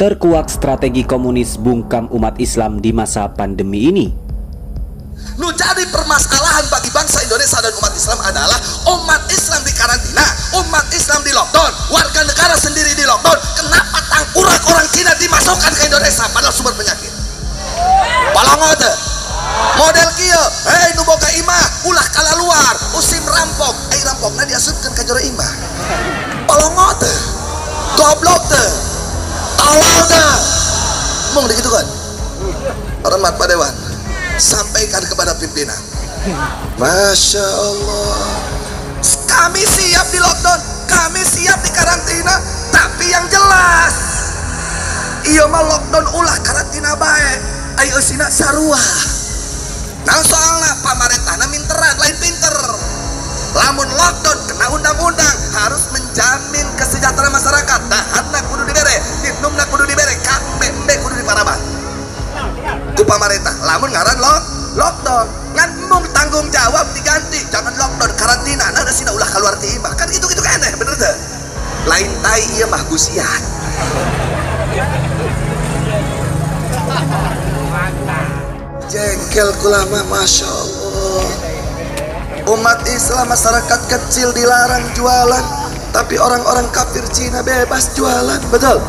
terkuak strategi komunis bungkam umat Islam di masa pandemi ini. Jadi permasalahan bagi bangsa Indonesia dan umat Islam adalah umat Islam di karantina, umat Islam di lockdown, warga negara sendiri di lockdown. Kenapa tangkurak orang Cina dimasukkan ke Indonesia padahal sumber penyakit? Balongote model kieu, hei nu boga imah ulah kala luar, usim rampok, rampokna diasupkeun ka jero imah. Balongote, goblok teh, tolol teh, mung dikitu kan? Hormat Pak Dewan, sampaikan kepada pimpinan. Masya Allah, kami siap di lockdown, kami siap di karantina, tapi yang jelas iya mah lockdown ulah karantina baik, ayo sina sarua. Nah soalnya pamarentahna minteran lain pinter. Lamun lockdown kena undang-undang harus menjamin kesejahteraan masyarakat. Dahanna kudu dibere, ditnumna kudu dibere, kabeh kudu diparaban ku pamarentah. Lamun ngaran lockdown ngan mung tanggung jawab diganti, jangan lockdown karantina nah sina ulah keluar ti imah kan gitu keneh, bener teh? Lain tai ieu mah gusian. Jengkel kulama, Masya Allah. Umat Islam, masyarakat kecil dilarang jualan, tapi orang-orang kafir Cina bebas jualan, betul?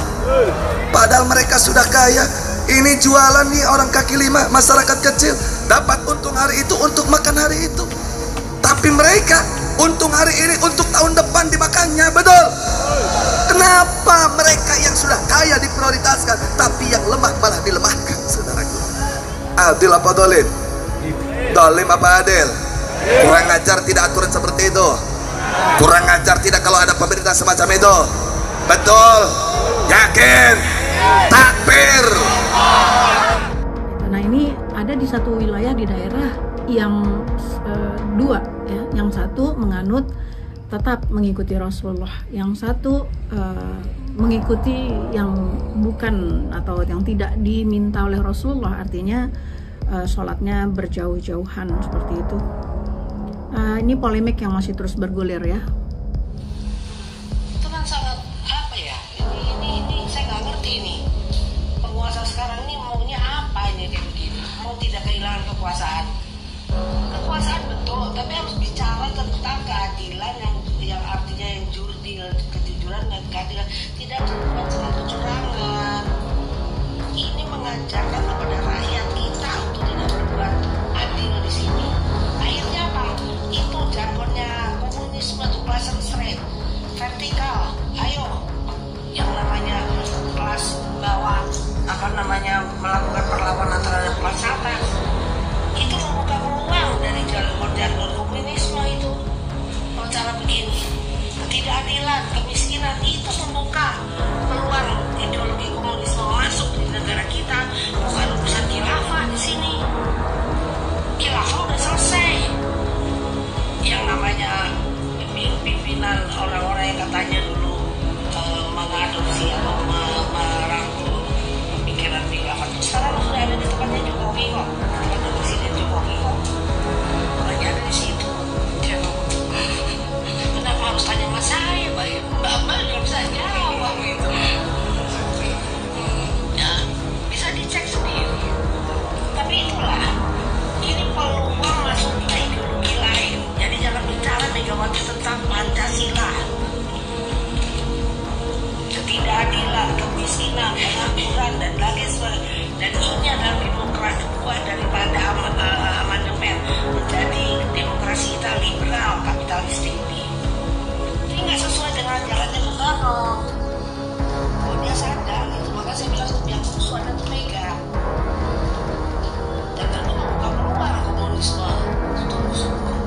Padahal mereka sudah kaya. Ini jualan nih orang kaki lima, masyarakat kecil dapat untung hari itu untuk makan hari itu. Tapi mereka untung hari ini untuk tahun depan dimakannya, betul? Kenapa mereka yang sudah kaya diprioritaskan, tapi yang lemah malah dilemahkan, saudaraku? Adil apa dolim? Dolim apa adil? Kurang ajar tidak aturan seperti itu. Kurang ajar tidak kalau ada pemerintah semacam itu. Betul? Yakin? Takbir. Nah ini ada di satu wilayah di daerah yang dua ya, yang satu menganut tetap mengikuti Rasulullah, yang satu mengikuti yang bukan atau yang tidak diminta oleh Rasulullah, artinya sholatnya berjauh-jauhan seperti itu. Ini polemik yang masih terus bergulir ya. Itu kan sangat apa ya? Ini saya nggak ngerti ini. Penguasa sekarang ini maunya apa ini kayak begini? Mau tidak kehilangan kekuasaan? Kekuasaan betul, tapi harus bicara tentang keadilan yang artinya yang jurdil, kejujuran dan keadilan, tidak terlibat dengan kecurangan. Ini mengajarkan kepada rakyat kita untuk tidak berbuat adil di sini. Akhirnya apa? Itu jargonnya komunisme itu pasang seret, vertikal. Ayo, yang namanya kelas bawah melakukan perlawanan terhadap kelas atas. Itu membuka peluang dari jargon komunisme itu. Kalau cara begini, ketidakadilan, kemiskinan itu membuka peluang ideologi komunisme masuk di negara kita. Bukan urusan khilafah di sini. Khilafah udah selesai. Yang namanya pimpinan orang-orang yang katanya dulu mengadopsi atau merangkul pemikiran khilafah itu sekarang sudah ada di tempatnya Jokowi kok. Ada Presiden Jokowi kok. Orangnya ada di situ. Kenapa harus tanya sama saya, Mbak nggak bisa jawab itu. Ya, bisa dicek sendiri. Tapi itulah, ini peluang masuk ke ideologi lain. Jadi jangan bicara Megawati tentang Pancasila, ketidakadilan, kemiskinan, pengangguran dan lain sebagainya. Dan ini adalah demokrasi buah daripada amandemen menjadi demokrasi kita liberal kapitalistik ini. Ini nggak sesuai dengan jalannya Bung Karno. Kalau dia sadar itu, maka saya bilang yang musuh ada tuh Mega. Dan tentu membuka peluang komunisme untuk subur.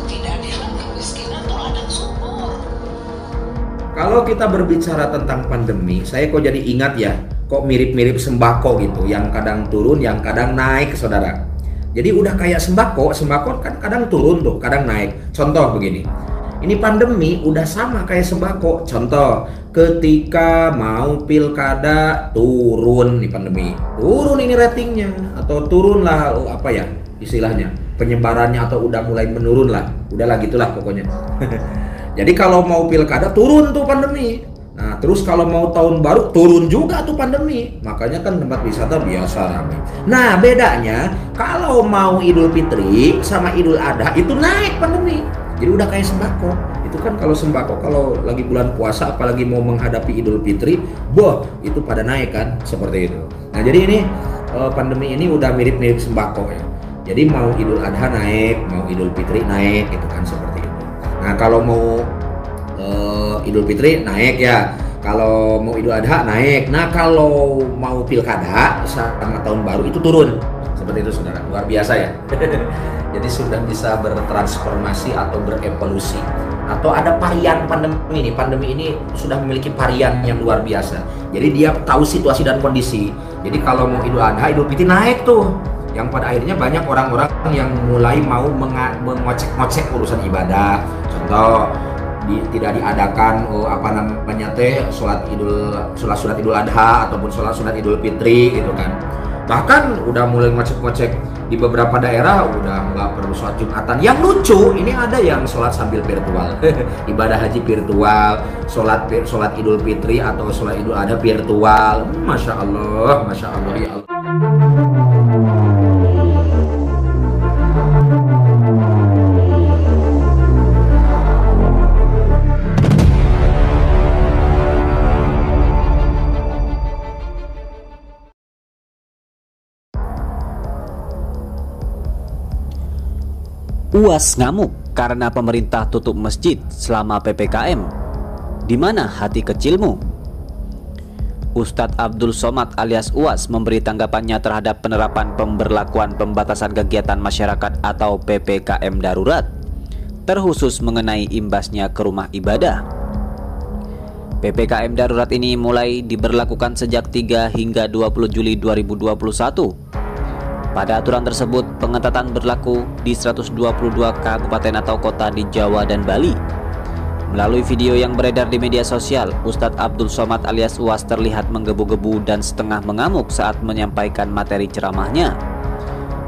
Ketidakadilan, kemiskinan itu ladang subur. Kalau kita berbicara tentang pandemi, saya kok jadi ingat ya, kok mirip-mirip sembako gitu, yang kadang turun, yang kadang naik, saudara. Jadi udah kayak sembako kan kadang turun tuh, kadang naik. Contoh begini, ini pandemi udah sama kayak sembako. Contoh, ketika mau pilkada turun nih pandemi, turun ini ratingnya, atau turunlah apa ya istilahnya, penyebarannya atau udah mulai menurun lah, udahlah gitulah pokoknya. Jadi kalau mau pilkada turun tuh pandemi, Nah, terus kalau mau tahun baru turun juga tuh pandemi. Makanya kan tempat wisata biasa ramai. Nah, bedanya kalau mau Idul Fitri sama Idul Adha itu naik pandemi. Jadi udah kayak sembako. Itu kan kalau sembako kalau lagi bulan puasa apalagi mau menghadapi Idul Fitri, boh, itu pada naik kan seperti itu. Nah, jadi ini pandemi ini udah mirip-mirip sembako ya. Jadi mau Idul Adha naik, mau Idul Fitri naik, itu kan seperti itu. Nah, kalau mau Idul Fitri naik ya, kalau mau Idul Adha naik. Nah, kalau mau pilkada sama tahun baru itu turun. Seperti itu saudara, luar biasa ya. Jadi sudah bisa bertransformasi atau berevolusi. Atau ada varian pandemi ini. Pandemi ini sudah memiliki varian yang luar biasa. Jadi dia tahu situasi dan kondisi. Jadi kalau mau Idul Adha, Idul Fitri naik tuh. Yang pada akhirnya banyak orang-orang yang mulai mau mengocek-ngocek urusan ibadah. Contoh, tidak diadakan sholat Idul Adha ataupun sholat Idul Fitri gitu kan. Bahkan udah mulai ngocek-ngocek di beberapa daerah udah nggak perlu sholat Jumatan. Yang lucu ini ada yang sholat sambil virtual, ibadah haji virtual, sholat Idul Fitri atau sholat Idul Adha virtual. Masya Allah ya Allah. UAS ngamuk karena pemerintah tutup masjid selama PPKM. Di mana hati kecilmu? Ustadz Abdul Somad alias UAS memberi tanggapannya terhadap penerapan pemberlakuan pembatasan kegiatan masyarakat atau PPKM darurat, terkhusus mengenai imbasnya ke rumah ibadah. PPKM darurat ini mulai diberlakukan sejak 3 hingga 20 Juli 2021. Pada aturan tersebut, pengetatan berlaku di 122 kabupaten atau kota di Jawa dan Bali. Melalui video yang beredar di media sosial, Ustadz Abdul Somad alias UAS terlihat menggebu-gebu dan setengah mengamuk saat menyampaikan materi ceramahnya.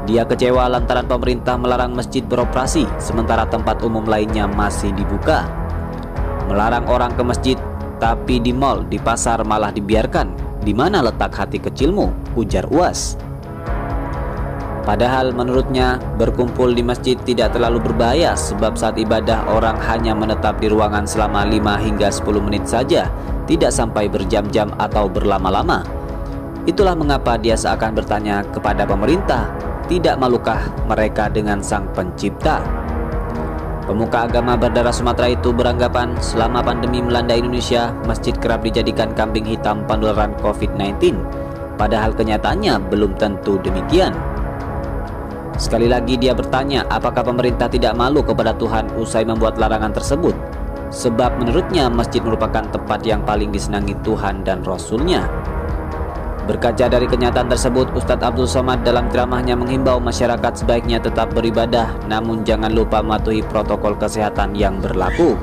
Dia kecewa lantaran pemerintah melarang masjid beroperasi, sementara tempat umum lainnya masih dibuka. Melarang orang ke masjid, tapi di mal, di pasar malah dibiarkan. Di mana letak hati kecilmu? Ujar UAS. Padahal menurutnya berkumpul di masjid tidak terlalu berbahaya sebab saat ibadah orang hanya menetap di ruangan selama 5 hingga 10 menit saja, tidak sampai berjam-jam atau berlama-lama. Itulah mengapa dia seakan bertanya kepada pemerintah, tidak malukah mereka dengan sang pencipta? Pemuka agama berdarah Sumatera itu beranggapan selama pandemi melanda Indonesia, masjid kerap dijadikan kambing hitam penularan COVID-19. Padahal kenyataannya belum tentu demikian. Sekali lagi dia bertanya apakah pemerintah tidak malu kepada Tuhan usai membuat larangan tersebut. Sebab menurutnya masjid merupakan tempat yang paling disenangi Tuhan dan Rasul-Nya. Berkaca dari kenyataan tersebut, Ustadz Abdul Somad dalam ceramahnya menghimbau masyarakat sebaiknya tetap beribadah, namun jangan lupa mematuhi protokol kesehatan yang berlaku.